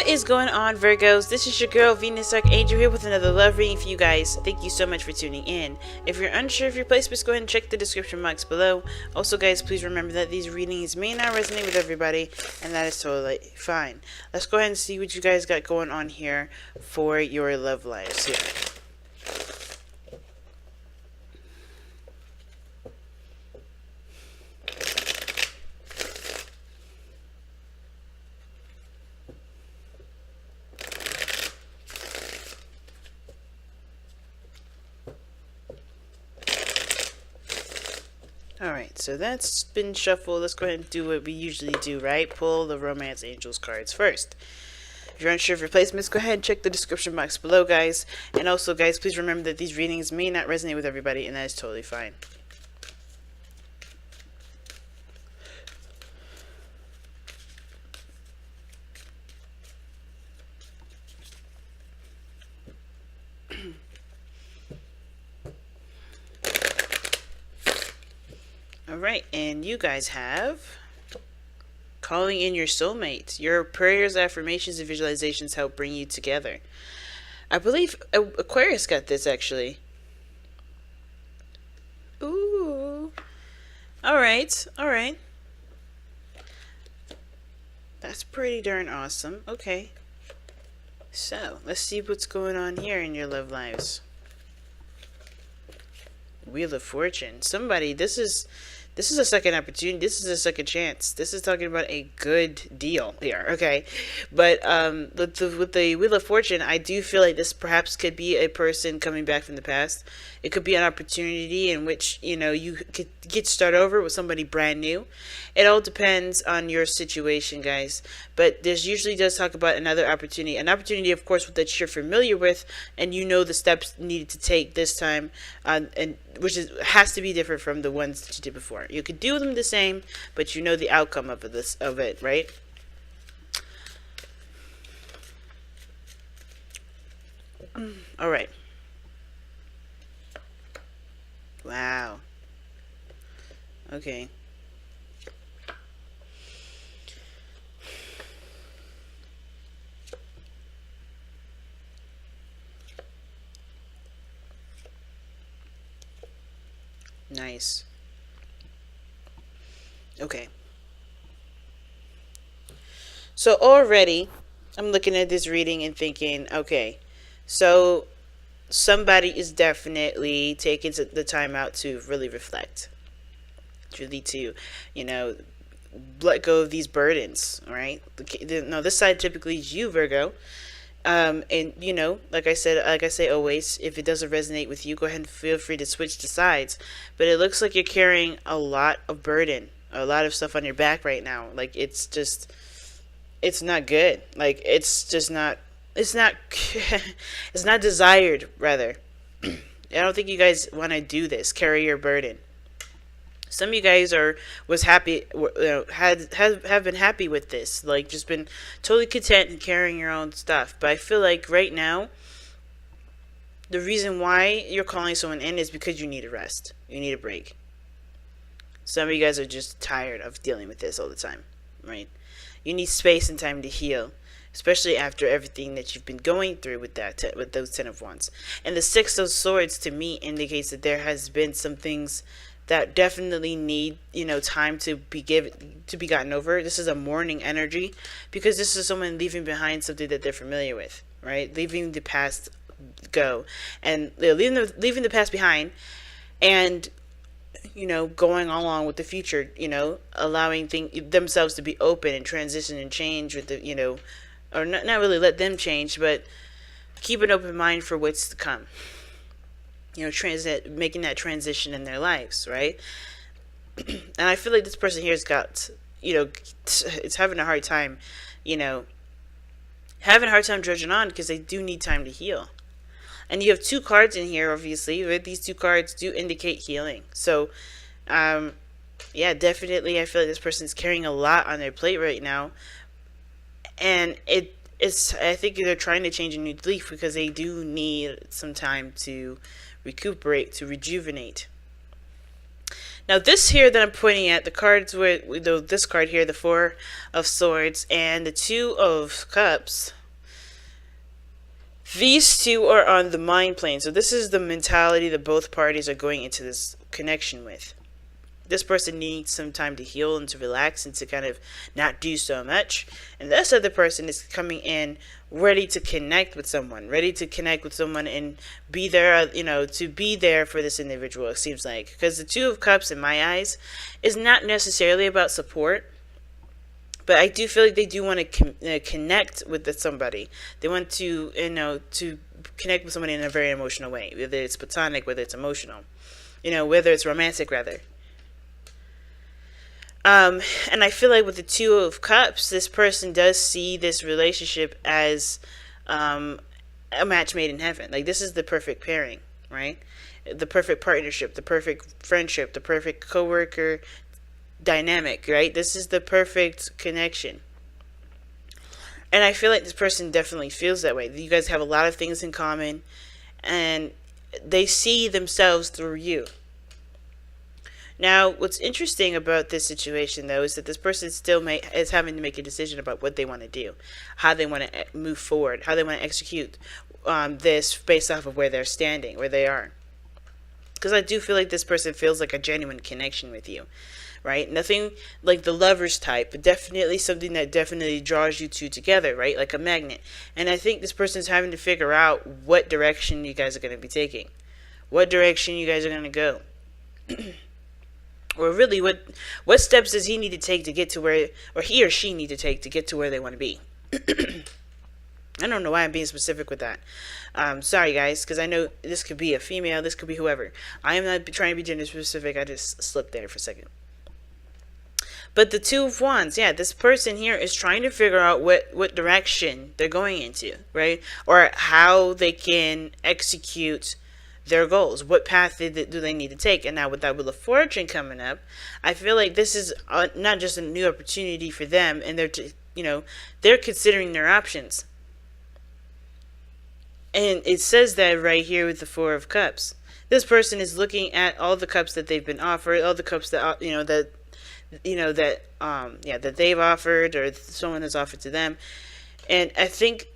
What is going on, Virgos? This is your girl Venus Archangel here with another love reading for you guys. Thank you so much for tuning in. If you're unsure of your placements, go ahead and check the description box below. Also, guys, please remember that these readings may not resonate with everybody, and that is totally fine. Let's go ahead and see what you guys got going on here for your love lives here. Alright, so that's been shuffled. Let's go ahead and do what we usually do, right? Pull the Romance Angels cards first. If you're unsure of your placements, go ahead and check the description box below, guys. And also, guys, please remember that these readings may not resonate with everybody, and that is totally fine. Alright, and you guys have calling in your soulmate. Your prayers, affirmations, and visualizations help bring you together. I believe Aquarius got this, actually. Ooh. Alright, alright. That's pretty darn awesome. Okay. So, let's see what's going on here in your love lives. Wheel of Fortune. Somebody, this is a second opportunity. This is a second chance. This is talking about a good deal here, okay? But with the Wheel of Fortune, I do feel like this perhaps could be a person coming back from the past. It could be an opportunity in which, you know, you could get start over with somebody brand new. It all depends on your situation, guys. But there's usually does talk about another opportunity. An opportunity, of course, that you're familiar with and you know the steps needed to take this time, and which has to be different from the ones that you did before. You could do them the same, but you know the outcome of it, right? All right. Wow. Okay. Nice. Okay. So already, I'm looking at this reading and thinking, okay, so somebody is definitely taking the time out to really reflect. Really to, you know, let go of these burdens, right? No, this side typically is you, Virgo. And you know, like I say always, if it doesn't resonate with you, go ahead and feel free to switch the sides. But it looks like you're carrying a lot of burden, a lot of stuff on your back right now. Like it's not good. Like it's not it's not desired, rather. I don't think you guys want to do this, carry your burden. Some of you guys was happy, you know, have been happy with this, like just been totally content in carrying your own stuff. But I feel like right now, the reason why you're calling someone in is because you need a rest. You need a break. Some of you guys are just tired of dealing with this all the time, right? You need space and time to heal, especially after everything that you've been going through with with those 10 of Wands. And the 6 of Swords to me indicates that there has been some things that definitely need, you know, time to be gotten over. This is a mourning energy because this is someone leaving behind something that they're familiar with, right? Leaving the past go, and leaving the past behind, and you know, going along with the future. You know, allowing themselves to be open and transition and change with the, you know, or not really let them change, but keep an open mind for what's to come. You know, making that transition in their lives, right? And I feel like this person here's got, you know, it's having a hard time, you know, trudging on because they do need time to heal. And you have 2 cards in here, obviously, right? These 2 cards do indicate healing. So, yeah, definitely, I feel like this person's carrying a lot on their plate right now, and I think they're trying to change a new leaf because they do need some time to recuperate, to rejuvenate. Now this here that I'm pointing at, the cards with this card here, the Four of Swords and the Two of Cups, these two are on the mind plane. So this is the mentality that both parties are going into this connection with. This person needs some time to heal and to relax and to kind of not do so much. And this other person is coming in ready to connect with someone, and be there, to be there for this individual, it seems like. Because the Two of Cups, in my eyes, is not necessarily about support. But I do feel like they do want to connect with somebody. They want to, to connect with somebody in a very emotional way. Whether it's platonic, whether it's emotional. Whether it's romantic, rather. And I feel like with the Two of Cups, this person does see this relationship as a match made in heaven. Like, this is the perfect pairing, right? The perfect partnership, the perfect friendship, the perfect coworker dynamic, right? This is the perfect connection. And I feel like this person definitely feels that way. You guys have a lot of things in common, and they see themselves through you. Now, what's interesting about this situation, though, is that this person still is having to make a decision about what they want to do, how they want to move forward, how they want to execute this based off of where they're standing, where they are. Because I do feel like this person feels like a genuine connection with you, right? Nothing like the Lovers type, but definitely something that definitely draws you two together, right? Like a magnet. And I think this person's having to figure out what direction you guys are going to be taking, what direction you guys are going to go. Or really, what steps does he need to take to get to where, or he or she need to take to get to where they want to be? I don't know why I'm being specific with that. Sorry, guys, because I know this could be a female, this could be whoever. I am not trying to be gender specific. I just slipped there for a second. But the Two of Wands, yeah, this person here is trying to figure out what direction they're going into, right? Or how they can execute their goals. What path do they need to take? And now with that Wheel of Fortune coming up, I feel like this is not just a new opportunity for them, and they're considering their options. And it says that right here with the Four of Cups. This person is looking at all the cups that they've been offered, all the cups that that they've offered, or someone has offered to them. And I think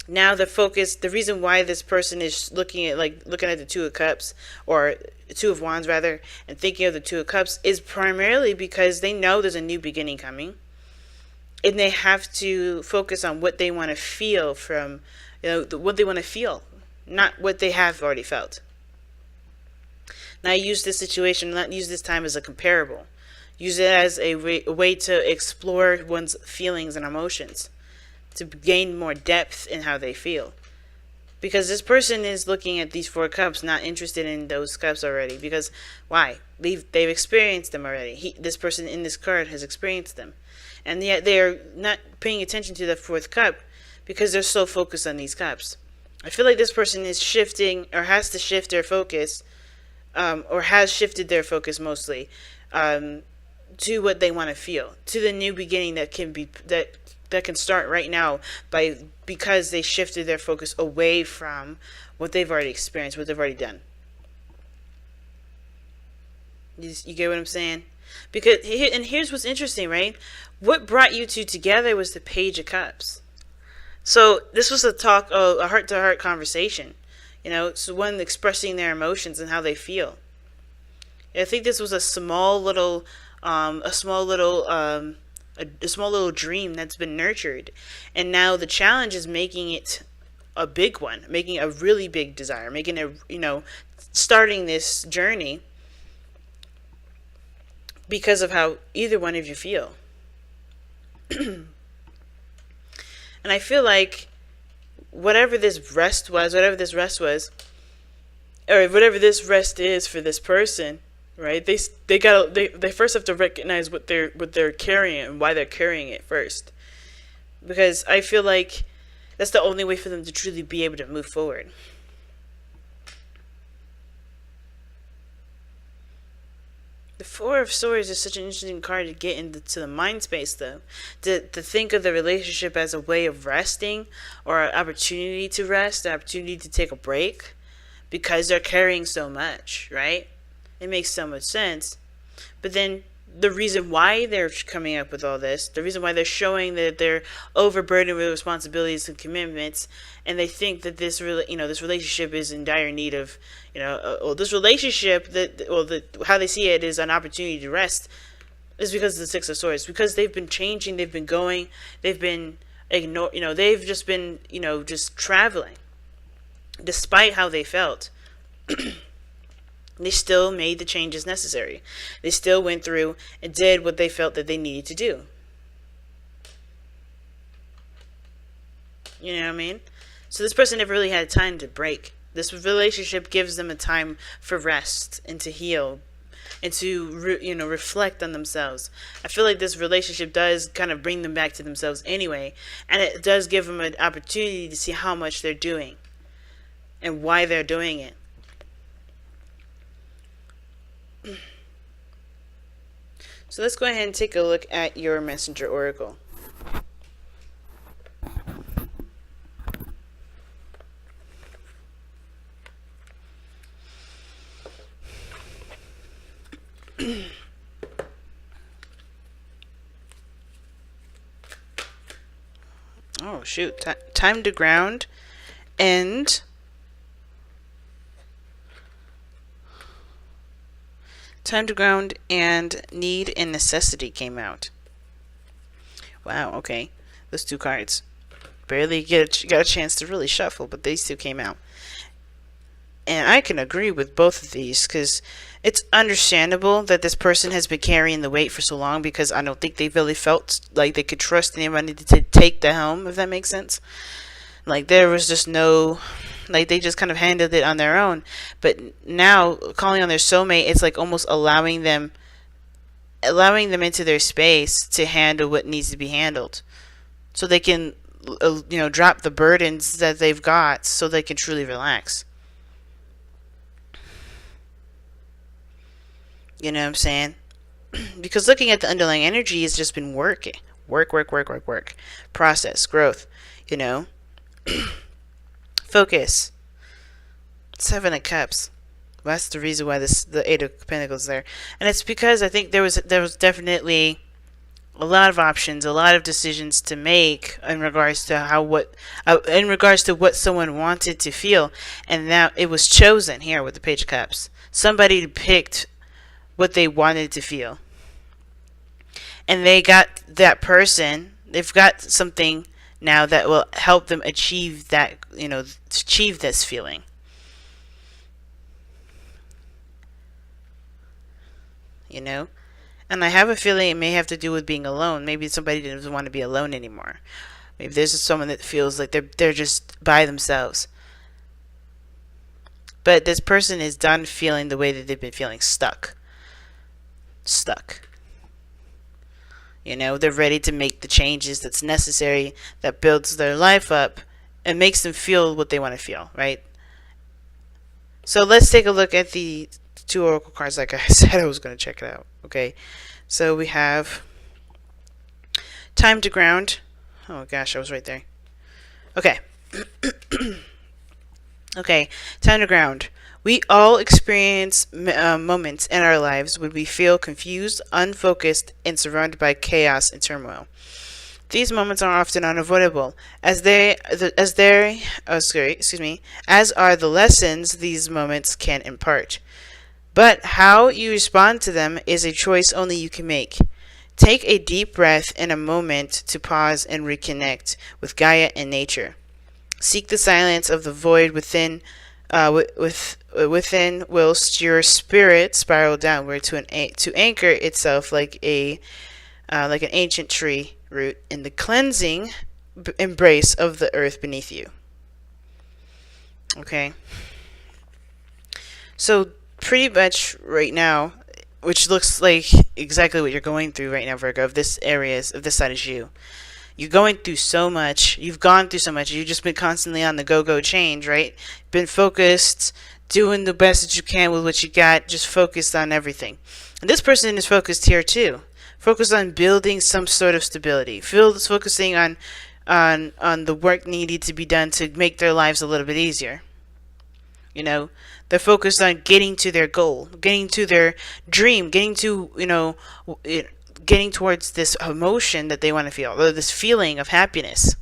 now the reason why this person is looking at the Two of Cups, or Two of Wands rather, and thinking of the Two of Cups, is primarily because they know there's a new beginning coming, and they have to focus on what they want to feel from, what they want to feel, not what they have already felt. Now, use this situation, not use this time as a comparable. Use it as a way to explore one's feelings and emotions, to gain more depth in how they feel. Because this person is looking at these Four Cups, not interested in those cups already. Because why? They've experienced them already. This person in this card has experienced them. And yet they are not paying attention to the Fourth Cup because they're so focused on these cups. I feel like this person is shifting, or has to shift their focus, or has shifted their focus mostly, to what they want to feel, to the new beginning that can start right now because they shifted their focus away from what they've already experienced, what they've already done. You get what I'm saying? And here's what's interesting, right? What brought you two together was the Page of Cups. So this was a heart-to-heart conversation. So one expressing their emotions and how they feel. I think this was a small little dream that's been nurtured, and now the challenge is making it a big one, making a really big desire, making starting this journey because of how either one of you feel. And I feel like whatever this rest was, or whatever this rest is for this person, right? They first have to recognize what they're carrying and why they're carrying it first, because I feel like that's the only way for them to truly be able to move forward. The Four of Swords is such an interesting card to get into the mind space, though. To think of the relationship as a way of resting, or an opportunity to rest, an opportunity to take a break, because they're carrying so much, right? It makes so much sense. But then the reason why they're coming up with all this, the reason why they're showing that they're overburdened with responsibilities and commitments, and they think that this this relationship is in dire need of, this relationship how they see it is an opportunity to rest, is because of the Six of Swords. Because they've been changing, they've been going, they've been they've just been, just traveling, despite how they felt. They still made the changes necessary. They still went through and did what they felt that they needed to do. You know what I mean? So this person never really had time to break. This relationship gives them a time for rest and to heal and to reflect on themselves. I feel like this relationship does kind of bring them back to themselves anyway, and it does give them an opportunity to see how much they're doing and why they're doing it. So let's go ahead and take a look at your Messenger Oracle. Oh shoot, time to ground and Time to Ground and Need and Necessity came out. Wow, okay. Those two cards. Barely got a chance to really shuffle, but these two came out. And I can agree with both of these, because it's understandable that this person has been carrying the weight for so long, because I don't think they really felt like they could trust anybody to take the helm, if that makes sense. Like, there was just no... Like, they just kind of handled it on their own. But now, calling on their soulmate, it's like almost allowing them into their space to handle what needs to be handled. So they can, drop the burdens that they've got so they can truly relax. You know what I'm saying? Because looking at the underlying energy has just been working. Work. Process, growth, Focus. Seven of Cups. That's the reason why the Eight of Pentacles there. And it's because I think there was definitely a lot of options, a lot of decisions to make in regards to what someone wanted to feel, and now it was chosen here with the Page of Cups. Somebody picked what they wanted to feel, and they got that person. They've got something now that will help them achieve that, achieve this feeling. And I have a feeling it may have to do with being alone. Maybe somebody doesn't want to be alone anymore. Maybe there's just someone that feels like they're just by themselves. But this person is done feeling the way that they've been feeling, stuck. They're ready to make the changes that's necessary, that builds their life up and makes them feel what they want to feel, right? So let's take a look at the two oracle cards. Like I said, I was going to check it out. Okay, so we have Time to Ground. Oh gosh, I was right there. Okay. Okay, Time to Ground. We all experience moments in our lives when we feel confused, unfocused, and surrounded by chaos and turmoil. These moments are often unavoidable, as are the lessons these moments can impart. But how you respond to them is a choice only you can make. Take a deep breath in a moment to pause and reconnect with Gaia and nature. Seek the silence of the void within whilst your spirit spiral downward to anchor itself like an ancient tree root in the cleansing embrace of the earth beneath you. Okay. So pretty much right now, which looks like exactly what you're going through right now, Virgo, of this side is you. You're going through so much. You've gone through so much. You've just been constantly on the go-go change, right? Been focused, doing the best that you can with what you got, just focused on everything. And this person is focused here too. Focused on building some sort of stability. Focusing on the work needed to be done to make their lives a little bit easier. You know, they're focused on getting to their goal, getting to their dream, getting to, getting towards this emotion that they want to feel, or this feeling of happiness.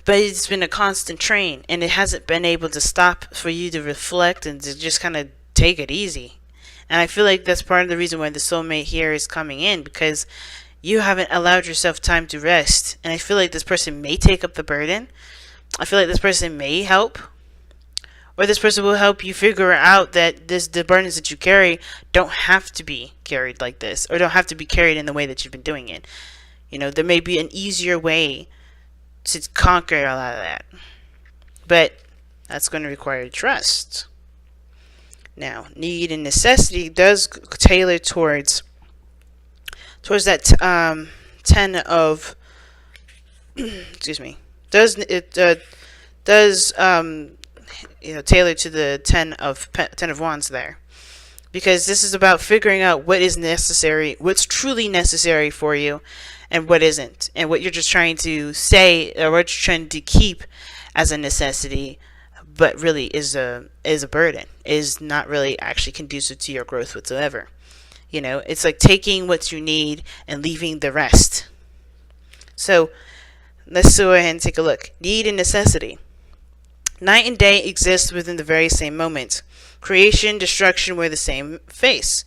But it's been a constant train, and it hasn't been able to stop for you to reflect and to just kind of take it easy. And I feel like that's part of the reason why the soulmate here is coming in, because you haven't allowed yourself time to rest. And I feel like this person may take up the burden. I feel like this person may help, or this person will help you figure out that the burdens that you carry don't have to be carried like this, or don't have to be carried in the way that you've been doing it. There may be an easier way to conquer a lot of that, but that's going to require trust. Now, need and necessity does tailor towards that 10 of excuse me. Does tailor to the 10 of Wands there, because this is about figuring out what is necessary, what's truly necessary for you, and what isn't, and what you're just trying to say, or what you're trying to keep as a necessity, but really is a burden, is not really actually conducive to your growth whatsoever. It's like taking what you need and leaving the rest. So let's go ahead and take a look. Need and necessity. Night and day exist within the very same moment. Creation, destruction wear the same face.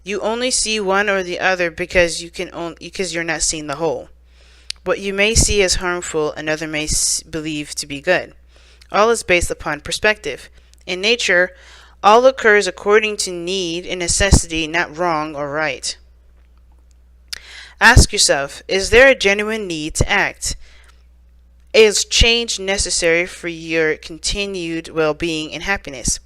You only see one or the other because you're not seeing the whole. What you may see as harmful, another may believe to be good. All is based upon perspective. In nature, all occurs according to need and necessity, not wrong or right. Ask yourself, is there a genuine need to act? Is change necessary for your continued well-being and happiness?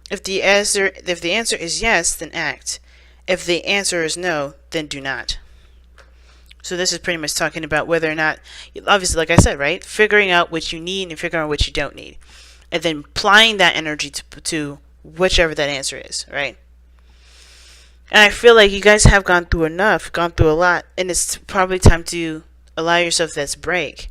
If the answer is yes, then act. If the answer is no, then do not. So this is pretty much talking about whether or not, obviously, like I said, right? Figuring out what you need and figuring out what you don't need. And then applying that energy to whichever that answer is, right? And I feel like you guys have gone through a lot, and it's probably time to allow yourself that break,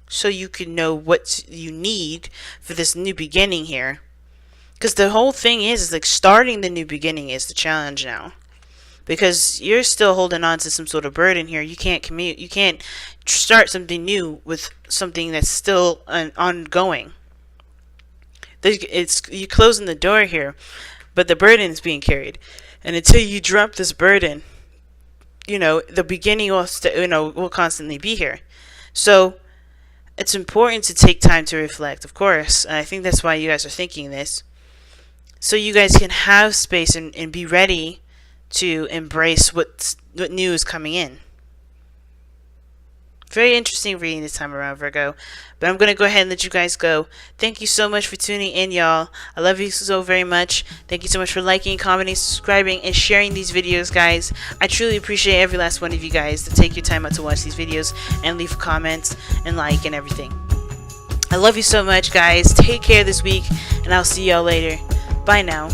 so you can know what you need for this new beginning here. Because the whole thing is like starting the new beginning is the challenge now. Because you're still holding on to some sort of burden here. You can't commute. You can't start something new with something that's still ongoing. You're closing the door here, but the burden is being carried. And until you drop this burden, the beginning will constantly be here. So it's important to take time to reflect, of course. And I think that's why you guys are thinking this. So you guys can have space and be ready to embrace what new is coming in. Very interesting reading this time around, Virgo. But I'm going to go ahead and let you guys go. Thank you so much for tuning in, y'all. I love you so very much. Thank you so much for liking, commenting, subscribing, and sharing these videos, guys. I truly appreciate every last one of you guys to take your time out to watch these videos and leave comments and like and everything. I love you so much, guys. Take care this week, and I'll see y'all later. Bye now.